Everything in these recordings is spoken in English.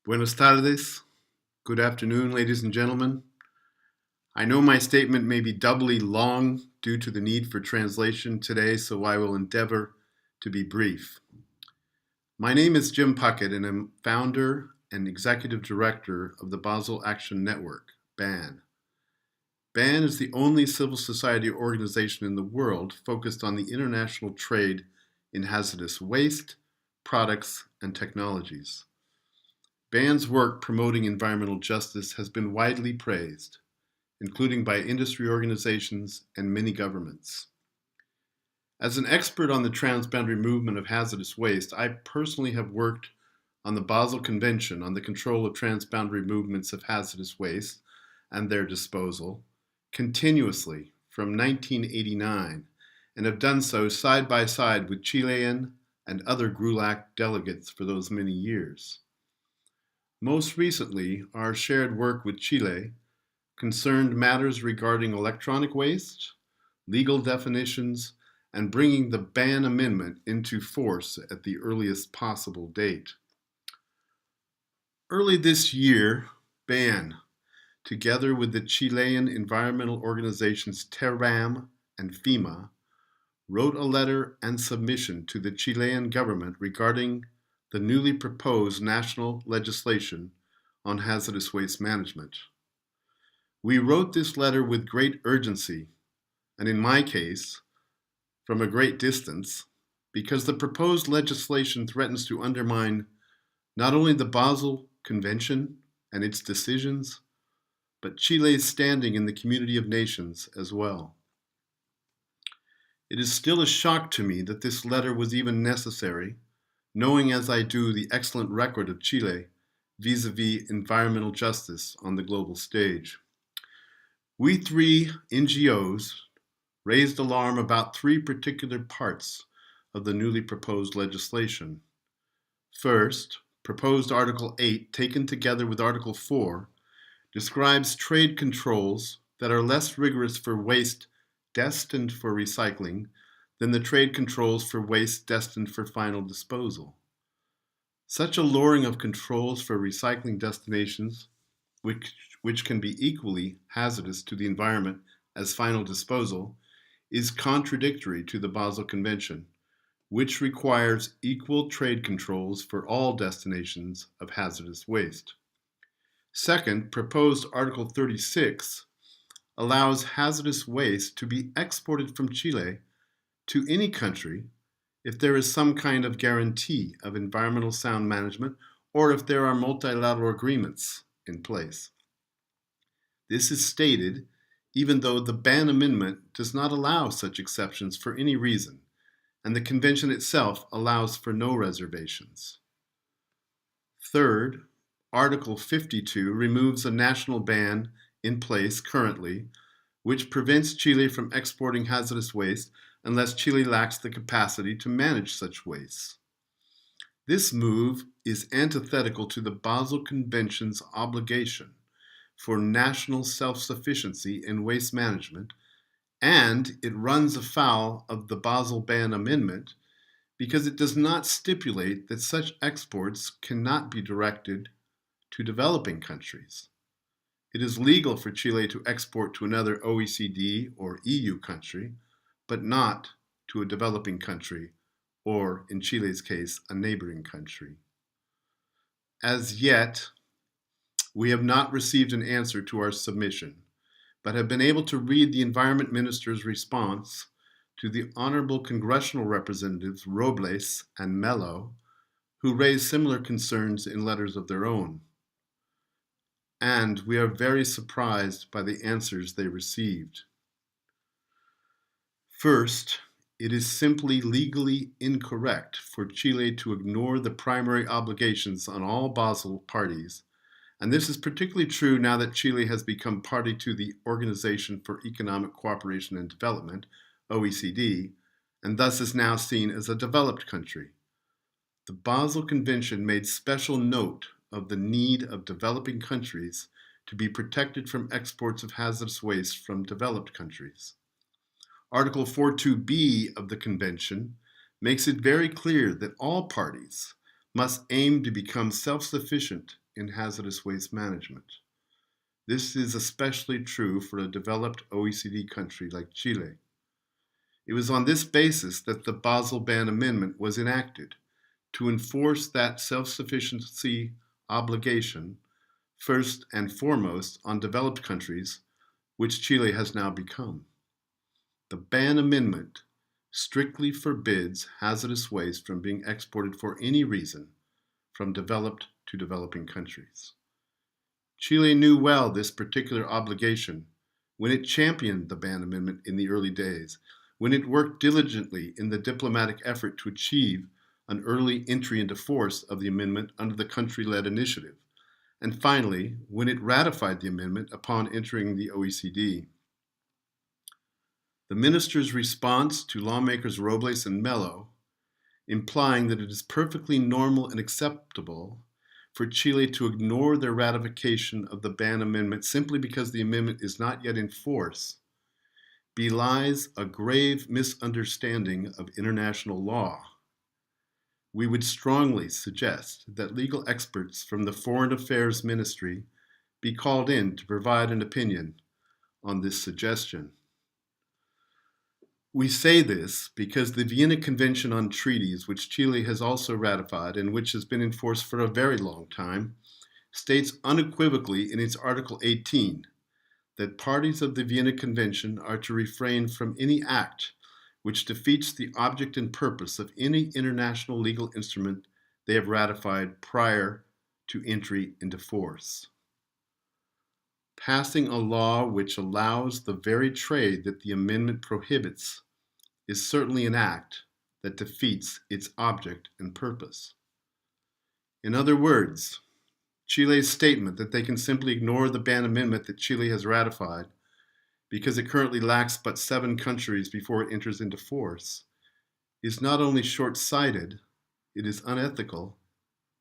Buenas tardes. Good afternoon, ladies and gentlemen. I know my statement may be doubly long due to the need for translation today, so I will endeavor to be brief. My name is Jim Puckett, and I'm founder and executive director of the Basel Action Network, BAN. BAN is the only civil society organization in the world focused on the international trade in hazardous waste, products, and technologies. BAN's work promoting environmental justice has been widely praised, including by industry organizations and many governments. As an expert on the transboundary movement of hazardous waste, I personally have worked on the Basel Convention on the control of transboundary movements of hazardous waste and their disposal continuously from 1989, and have done so side by side with Chilean and other GRULAC delegates for those many years. Most recently, our shared work with Chile concerned matters regarding electronic waste, legal definitions, and bringing the BAN amendment into force at the earliest possible date. Early this year, BAN, together with the Chilean environmental organizations TERRAM and FEMA, wrote a letter and submission to the Chilean government regarding the newly proposed national legislation on hazardous waste management. We wrote this letter with great urgency, and in my case, from a great distance, because the proposed legislation threatens to undermine not only the Basel Convention and its decisions, but Chile's standing in the community of nations as well. It is still a shock to me that this letter was even necessary, knowing as I do the excellent record of Chile vis-a-vis environmental justice on the global stage. We three NGOs raised alarm about three particular parts of the newly proposed legislation. First, proposed Article 8, taken together with Article 4, describes trade controls that are less rigorous for waste destined for recycling than the trade controls for waste destined for final disposal. Such a lowering of controls for recycling destinations, which can be equally hazardous to the environment as final disposal, is contradictory to the Basel Convention, which requires equal trade controls for all destinations of hazardous waste. Second, proposed Article 36 allows hazardous waste to be exported from Chile to any country if there is some kind of guarantee of environmental sound management or if there are multilateral agreements in place. This is stated even though the BAN amendment does not allow such exceptions for any reason, and the convention itself allows for no reservations. Third, Article 52 removes a national ban in place currently, which prevents Chile from exporting hazardous waste unless Chile lacks the capacity to manage such waste. This move is antithetical to the Basel Convention's obligation for national self-sufficiency in waste management, and it runs afoul of the Basel Ban Amendment because it does not stipulate that such exports cannot be directed to developing countries. It is legal for Chile to export to another OECD or EU country, but not to a developing country, or in Chile's case, a neighboring country. As yet, we have not received an answer to our submission, but have been able to read the Environment Minister's response to the Honorable Congressional Representatives Robles and Mello, who raised similar concerns in letters of their own. And we are very surprised by the answers they received. First, it is simply legally incorrect for Chile to ignore the primary obligations on all Basel parties, and this is particularly true now that Chile has become party to the Organization for Economic Cooperation and Development, OECD, and thus is now seen as a developed country. The Basel Convention made special note of the need of developing countries to be protected from exports of hazardous waste from developed countries. Article 42b of the Convention makes it very clear that all parties must aim to become self-sufficient in hazardous waste management. This is especially true for a developed OECD country like Chile. It was on this basis that the Basel Ban Amendment was enacted, to enforce that self-sufficiency obligation, first and foremost on developed countries, which Chile has now become. The Ban Amendment strictly forbids hazardous waste from being exported for any reason from developed to developing countries. Chile knew well this particular obligation when it championed the Ban Amendment in the early days, when it worked diligently in the diplomatic effort to achieve an early entry into force of the amendment under the country-led initiative, and finally, when it ratified the amendment upon entering the OECD. The minister's response to lawmakers Robles and Melo, implying that it is perfectly normal and acceptable for Chile to ignore their ratification of the Ban Amendment simply because the amendment is not yet in force, belies a grave misunderstanding of international law. We would strongly suggest that legal experts from the Foreign Affairs Ministry be called in to provide an opinion on this suggestion. We say this because the Vienna Convention on Treaties, which Chile has also ratified and which has been in force for a very long time, states unequivocally in its Article 18 that parties of the Vienna Convention are to refrain from any act which defeats the object and purpose of any international legal instrument they have ratified prior to entry into force. Passing a law which allows the very trade that the amendment prohibits is certainly an act that defeats its object and purpose. In other words, Chile's statement that they can simply ignore the Ban Amendment that Chile has ratified because it currently lacks but 7 countries before it enters into force is not only short-sighted, it is unethical,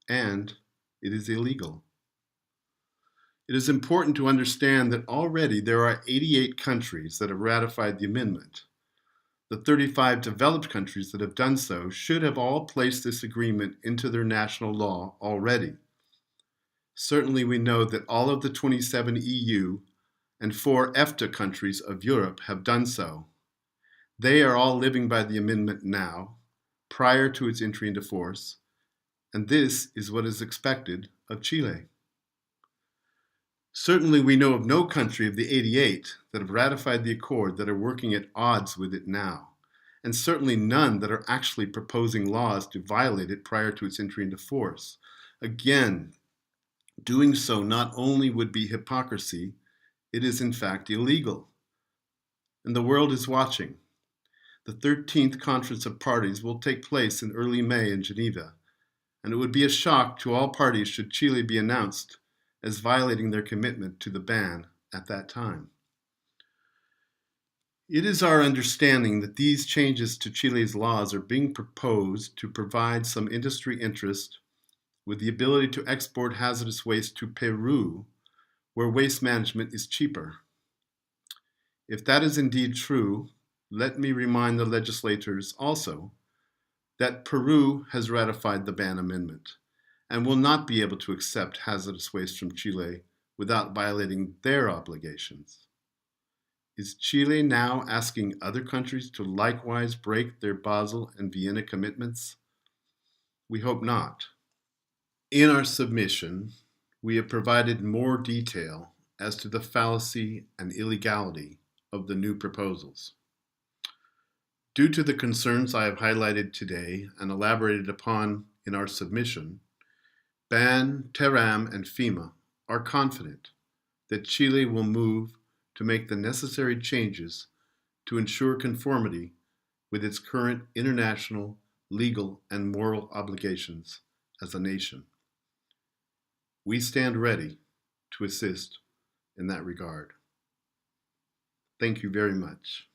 and it is illegal. It is important to understand that already there are 88 countries that have ratified the amendment. The 35 developed countries that have done so should have all placed this agreement into their national law already. Certainly we know that all of the 27 EU and 4 EFTA countries of Europe have done so. They are all living by the amendment now, prior to its entry into force, and this is what is expected of Chile. Certainly we know of no country of the 88 that have ratified the accord that are working at odds with it now, and certainly none that are actually proposing laws to violate it prior to its entry into force. Again, doing so not only would be hypocrisy, it is in fact illegal. And the world is watching. The 13th Conference of Parties will take place in early May in Geneva, and it would be a shock to all parties should Chile be announced as violating their commitment to the ban at that time. It is our understanding that these changes to Chile's laws are being proposed to provide some industry interest with the ability to export hazardous waste to Peru, where waste management is cheaper. If that is indeed true, let me remind the legislators also that Peru has ratified the Ban Amendment and will not be able to accept hazardous waste from Chile without violating their obligations. Is Chile now asking other countries to likewise break their Basel and Vienna commitments? We hope not. In our submission, we have provided more detail as to the fallacy and illegality of the new proposals. Due to the concerns I have highlighted today and elaborated upon in our submission, BAN, TERAM, and FEMA are confident that Chile will move to make the necessary changes to ensure conformity with its current international, legal, and moral obligations as a nation. We stand ready to assist in that regard. Thank you very much.